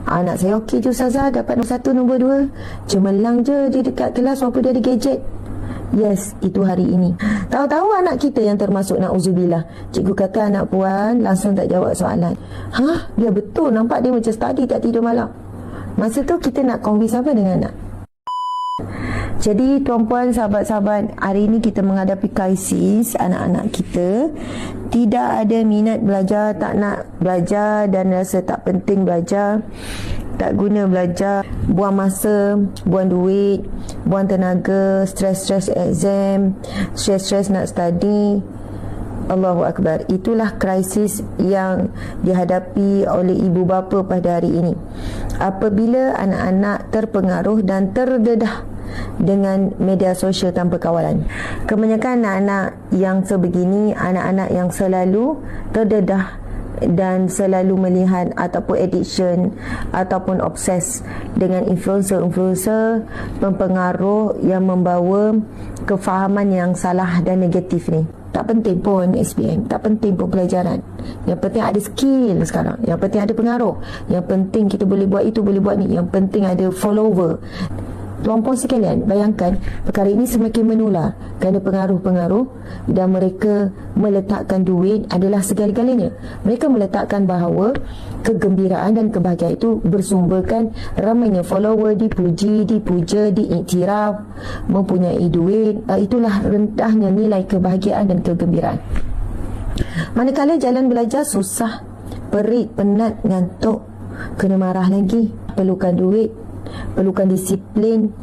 Anak saya okey je Ustazah, dapat nombor 1, nombor 2. Cemerlang je dia dekat kelas walaupun dia ada gadget. Yes, itu hari ini. Tahu-tahu anak kita yang termasuk, na'udzubillah, cikgu kata anak puan langsung tak jawab soalan. Dia betul, nampak dia macam study tak tidur malam. Masa tu kita nak convince apa dengan anak? Jadi tuan-puan, sahabat-sahabat, hari ini kita menghadapi krisis anak-anak kita tidak ada minat belajar, tak nak belajar dan rasa tak penting belajar, tak guna belajar, buang masa, buang duit, buang tenaga, stres-stres exam, stres-stres nak study. Allahu Akbar. Itulah krisis yang dihadapi oleh ibu bapa pada hari ini. Apabila anak-anak terpengaruh dan terdedah dengan media sosial tanpa kawalan. Kebanyakan anak-anak yang sebegini, anak-anak yang selalu terdedah dan selalu melihat ataupun addiction ataupun obses dengan influencer-influencer pempengaruh yang membawa kefahaman yang salah dan negatif ni. Tak penting pun SPM, tak penting pun pelajaran. Yang penting ada skill sekarang. Yang penting ada pengaruh. Yang penting kita boleh buat itu, boleh buat ni. Yang penting ada follower. Tuan-puan sekalian, bayangkan perkara ini semakin menular kerana pengaruh-pengaruh dan mereka meletakkan duit adalah segala-galanya. Mereka meletakkan bahawa kegembiraan dan kebahagiaan itu bersumberkan ramainya follower, dipuji, dipuja, diiktiraf, mempunyai duit. Itulah rendahnya nilai kebahagiaan dan kegembiraan. Manakala jalan belajar susah, perit, penat, ngantuk, kena marah lagi, perlukan duit, perlukan disiplin,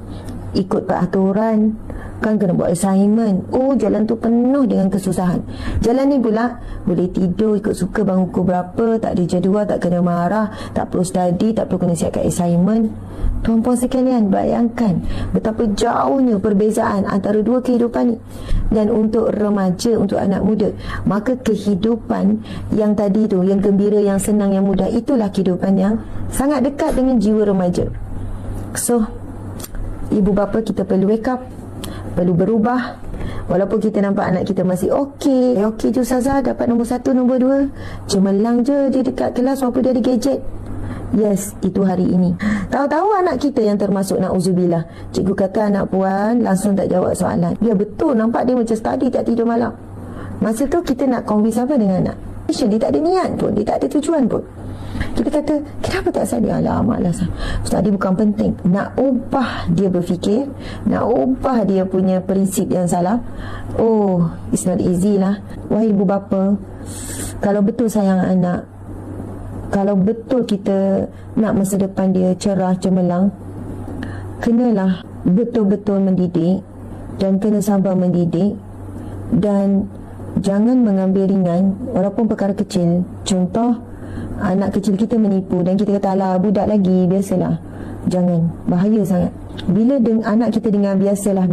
ikut peraturan, kan kena buat assignment. Jalan tu penuh dengan kesusahan. Jalan ni pula boleh tidur ikut suka, bangun pukul berapa, tak ada jadual, tak kena marah, tak perlu study, tak perlu kena siapkan assignment. Tuan-puan sekalian, bayangkan betapa jauhnya perbezaan antara dua kehidupan ni. Dan untuk remaja, untuk anak muda, maka kehidupan yang tadi tu, yang gembira, yang senang, yang mudah, itulah kehidupan yang sangat dekat dengan jiwa remaja. So, ibu bapa kita perlu wake up, perlu berubah. Walaupun kita nampak anak kita masih okey je Ustazah, dapat nombor 1, nombor 2, cemerlang je dia dekat kelas walaupun dia ada gadget. Yes, itu hari ini. Tahu-tahu anak kita yang termasuk, na'udzubillah, cikgu kata anak puan langsung tak jawab soalan. Dia betul, nampak dia macam study tak tidur malam. Masa tu kita nak convince apa dengan anak? Dia tak ada niat pun, dia tak ada tujuan pun. Kita kata, kenapa tak study? Alah, malas. Study bukan penting. Nak ubah dia berfikir, nak ubah dia punya prinsip yang salah. It's not easy lah. Wahai ibu bapa, kalau betul sayang anak, kalau betul kita nak masa depan dia cerah, cemerlang, kenalah betul-betul mendidik dan kena sabar mendidik. Dan jangan mengambil ringan walaupun perkara kecil. Contoh, anak kecil kita menipu dan kita kata, alah budak lagi, biasalah. Jangan, bahaya sangat. Bila anak kita dengar biasalah,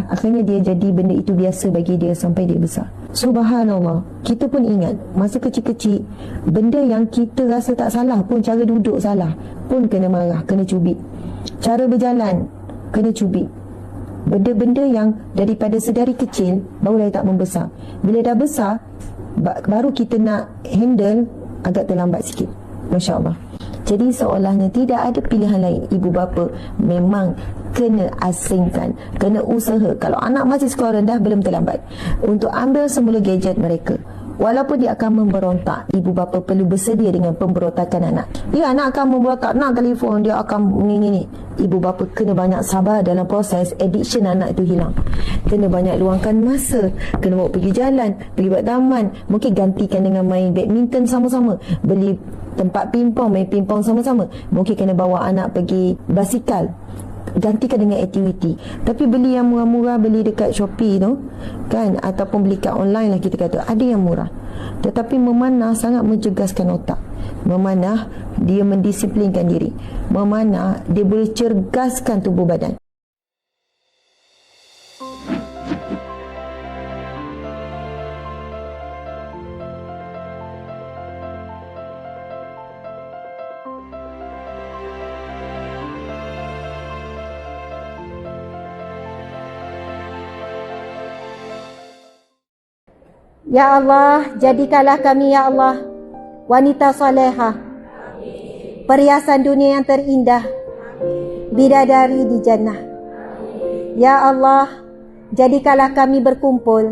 akhirnya dia jadi benda itu biasa bagi dia sampai dia besar. Subhanallah, kita pun ingat masa kecil-kecil, benda yang kita rasa tak salah pun, cara duduk salah pun kena marah, kena cubit. Cara berjalan kena cubit. Benda-benda yang daripada sedari kecil barulah tak membesar. Bila dah besar, baru kita nak handle agak terlambat sikit. Masya Allah. Jadi seolahnya tidak ada pilihan lain. Ibu bapa memang kena asingkan, kena usaha. Kalau anak masih skor rendah, belum terlambat untuk ambil semula gadget mereka. Walaupun dia akan memberontak, ibu bapa perlu bersedia dengan pemberontakan anak. Dia anak akan memberontak, nak telefon, dia akan ni. Ibu bapa kena banyak sabar dalam proses addiction anak itu hilang. Kena banyak luangkan masa, kena bawa pergi jalan, pergi buat taman. Mungkin gantikan dengan main badminton sama-sama, beli tempat pingpong, main pingpong sama-sama. Mungkin kena bawa anak pergi basikal, gantikan dengan aktiviti. Tapi beli yang murah-murah, beli dekat Shopee tu kan, ataupun beli kat online lah, kita kata ada yang murah. Tetapi memanah sangat mencegaskan otak. Memanah dia mendisiplinkan diri. Memanah dia boleh cergaskan tubuh badan. Ya Allah, jadikanlah kami ya Allah wanita salehah, perhiasan dunia yang terindah, bidadari di jannah. Ya Allah, jadikanlah kami berkumpul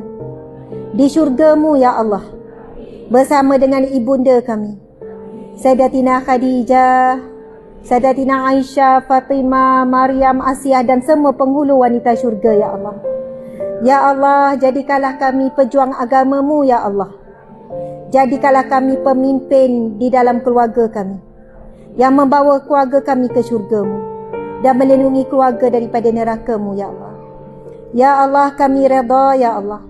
di syurga-Mu ya Allah, bersama dengan ibunda kami, Sayyidatina Khadijah, Sayyidatina Aisyah, Fatimah, Maryam, Asiyah dan semua penghulu wanita syurga ya Allah. Ya Allah, jadikanlah kami pejuang agama-Mu ya Allah. Jadikanlah kami pemimpin di dalam keluarga kami, yang membawa keluarga kami ke syurga-Mu dan melindungi keluarga daripada neraka-Mu ya Allah. Ya Allah, kami redha ya Allah.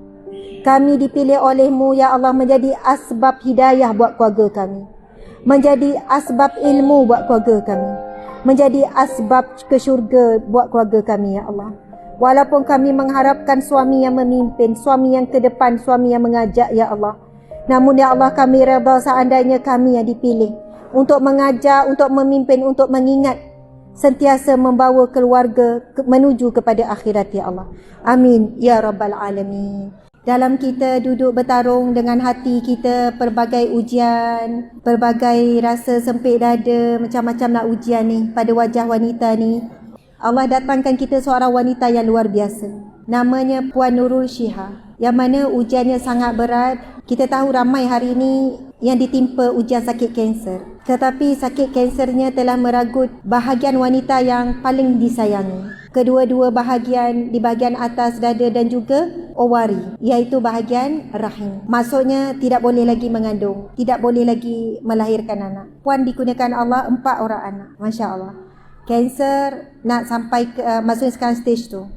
Kami dipilih oleh-Mu ya Allah menjadi asbab hidayah buat keluarga kami, menjadi asbab ilmu buat keluarga kami, menjadi asbab ke syurga buat keluarga kami ya Allah. Walaupun kami mengharapkan suami yang memimpin, suami yang ke depan, suami yang mengajak ya Allah, namun ya Allah, kami redha seandainya kami yang dipilih untuk mengajar, untuk memimpin, untuk mengingat, sentiasa membawa keluarga menuju kepada akhirat ya Allah. Amin ya rabbal alamin. Dalam kita duduk bertarung dengan hati kita, pelbagai ujian, pelbagai rasa sempit dada, macam-macam nak ujian ni pada wajah wanita ni, Allah datangkan kita seorang wanita yang luar biasa. Namanya Puan Nurul Shihah, yang mana ujiannya sangat berat. Kita tahu ramai hari ini yang ditimpa ujian sakit kanser, tetapi sakit kansernya telah meragut bahagian wanita yang paling disayangi. Kedua-dua bahagian, di bahagian atas dada dan juga ovari, iaitu bahagian rahim. Maksudnya tidak boleh lagi mengandung, tidak boleh lagi melahirkan anak. Puan dikurniakan Allah 4 orang anak. Masya Allah. Kanser nak sampai ke, maksudnya sekarang stage tu.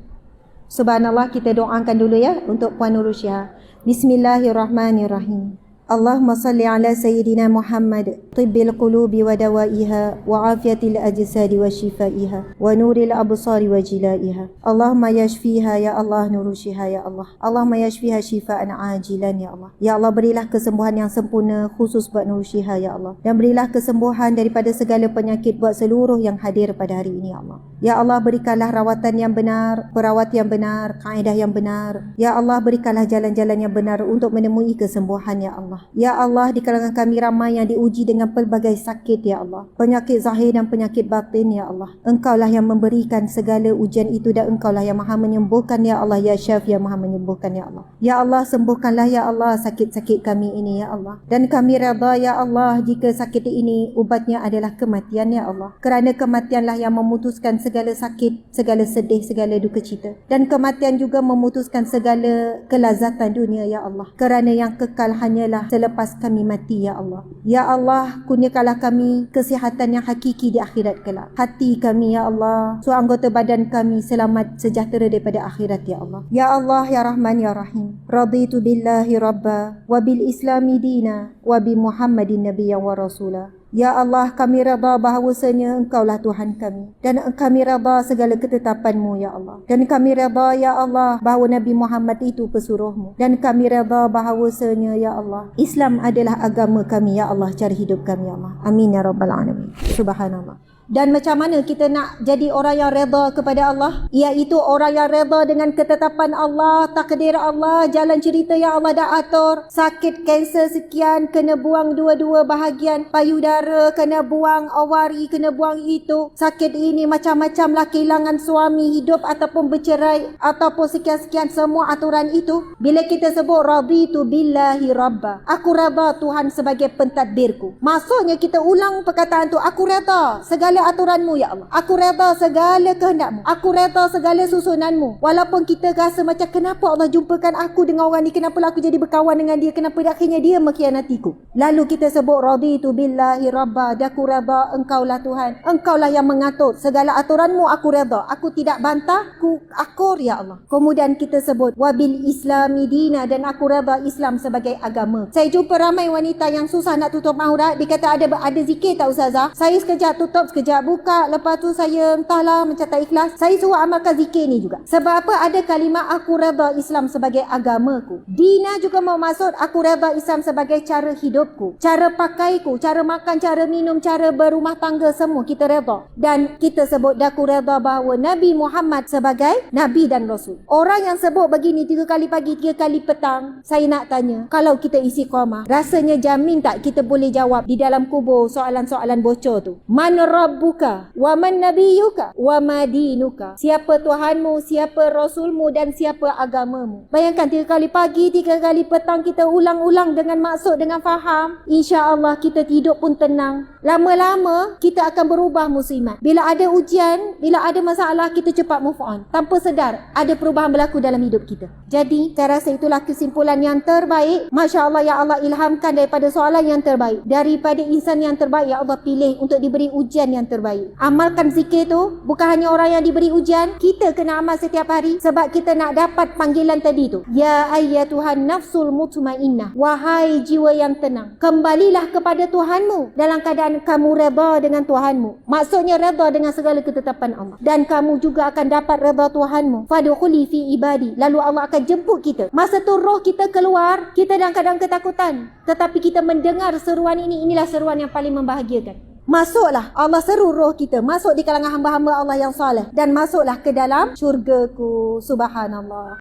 Subhanallah, kita doakan dulu ya untuk Puan Nurul Shihah. Bismillahirrahmanirrahim. Allahumma salli ala Sayyidina Muhammad, tibbil qulubi wa dawaiha, wa afiyatil ajsadi wa shifaiha, wa nuril absari wa jilaiha. Allahumma yashfiha ya Allah Nurul Shihah ya Allah. Allahumma yashfiha shifaan ajilan ya Allah. Ya Allah, berilah kesembuhan yang sempurna khusus buat Nurul Shihah ya Allah. Dan berilah kesembuhan daripada segala penyakit buat seluruh yang hadir pada hari ini ya Allah. Ya Allah, berikanlah rawatan yang benar, perawat yang benar, kaedah yang benar. Ya Allah, berikanlah jalan-jalan yang benar untuk menemui kesembuhan ya Allah. Ya Allah, di kalangan kami ramai yang diuji dengan pelbagai sakit ya Allah, penyakit zahir dan penyakit batin ya Allah. Engkaulah yang memberikan segala ujian itu dan Engkaulah yang maha menyembuhkan ya Allah. Ya Syafi yang maha menyembuhkan ya Allah. Ya Allah, sembuhkanlah ya Allah sakit-sakit kami ini ya Allah. Dan kami redha ya Allah jika sakit ini ubatnya adalah kematian ya Allah. Kerana kematianlah yang memutuskan segala sakit, segala sedih, segala duka cita. Dan kematian juga memutuskan segala kelazatan dunia ya Allah. Kerana yang kekal hanyalah selepas kami mati ya Allah. Ya Allah, kurniakanlah kami kesihatan yang hakiki di akhirat kelak. Hati kami ya Allah, anggota badan kami selamat sejahtera daripada akhirat ya Allah. Ya Allah, ya Rahman ya Rahim. Raditu billahi rabba wa bil islami dina wa bi Muhammadin nabiyyan wa rasula. Ya Allah, kami redha bahawasanya Engkaulah Tuhan kami, dan kami redha segala ketetapan-Mu ya Allah. Dan kami redha ya Allah bahawa Nabi Muhammad itu pesuruh-Mu, dan kami redha bahawasanya ya Allah Islam adalah agama kami ya Allah, cara hidup kami ya Allah. Amin ya rabbal alamin. Subhanallah. Dan macam mana kita nak jadi orang yang redha kepada Allah? Iaitu orang yang redha dengan ketetapan Allah, takdir Allah, jalan cerita yang Allah dah atur. Sakit kanser sekian, kena buang dua-dua bahagian payudara, kena buang ovari, kena buang itu. Sakit ini macam-macam lah, kehilangan suami, hidup ataupun bercerai, ataupun sekian-sekian semua aturan itu. Bila kita sebut raditu billahi rabba, aku redha Tuhan sebagai pentadbirku. Maksudnya kita ulang perkataan tu, aku redha segala aturan-Mu ya Allah. Aku redha segala kehendak-Mu. Aku redha segala susunan-Mu. Walaupun kita rasa macam kenapa Allah jumpakan aku dengan orang ni, kenapa aku jadi berkawan dengan dia, kenapa akhirnya dia mengkhianatiku. Lalu kita sebut raditu billahi rabba, aku redha Engkaulah Tuhan. Engkaulah yang mengatur segala aturan-Mu, aku redha. Aku tidak bantah, aku akur ya Allah. Kemudian kita sebut wabil islami dina, dan aku redha Islam sebagai agama. Saya jumpa ramai wanita yang susah nak tutup aurat. Dia kata ada zikir tak Ustazah? Saya sekejap tutup, sekejap sekejap buka, lepas tu saya entahlah macam tak ikhlas. Saya suruh amalkan zikir ni juga. Sebab apa? Ada kalimah aku redha Islam sebagai agamaku. Dina juga mau maksud aku redha Islam sebagai cara hidupku, cara pakaiku, cara makan, cara minum, cara berumah tangga, semua kita redha. Dan kita sebut aku redha bahawa Nabi Muhammad sebagai Nabi dan Rasul. Orang yang sebut begini 3 kali pagi, 3 kali petang, saya nak tanya, kalau kita istiqamah, rasanya jamin tak kita boleh jawab di dalam kubur soalan-soalan bocor tu? Man rabbuka wa man nabiyuka wa ma dinuka? Siapa Tuhanmu, siapa Rasulmu dan siapa agamamu? Bayangkan 3 kali pagi, 3 kali petang kita ulang-ulang dengan maksud, dengan faham. InsyaAllah kita hidup pun tenang. Lama-lama kita akan berubah muslimat. Bila ada ujian, bila ada masalah, kita cepat move on. Tanpa sedar ada perubahan berlaku dalam hidup kita. Jadi saya rasa itulah kesimpulan yang terbaik. Masya Allah, ya Allah ilhamkan daripada soalan yang terbaik, daripada insan yang terbaik, ya Allah pilih untuk diberi ujian yang terbaik. Amalkan zikir tu. Bukan hanya orang yang diberi ujian, kita kena amal setiap hari sebab kita nak dapat panggilan tadi tu. Ya ayyatuhan nafsul mutmainnah, wahai jiwa yang tenang, kembalilah kepada Tuhanmu dalam keadaan kamu redha dengan Tuhanmu. Maksudnya redha dengan segala ketetapan Allah, dan kamu juga akan dapat redha Tuhanmu. Fadkhuli fi ibadi, lalu Allah akan jemput kita. Masa tu roh kita keluar, kita dalam keadaan ketakutan, tetapi kita mendengar seruan ini. Inilah seruan yang paling membahagiakan. Masuklah, Allah seru roh kita masuk di kalangan hamba-hamba Allah yang soleh, dan masuklah ke dalam syurgaku. Subhanallah.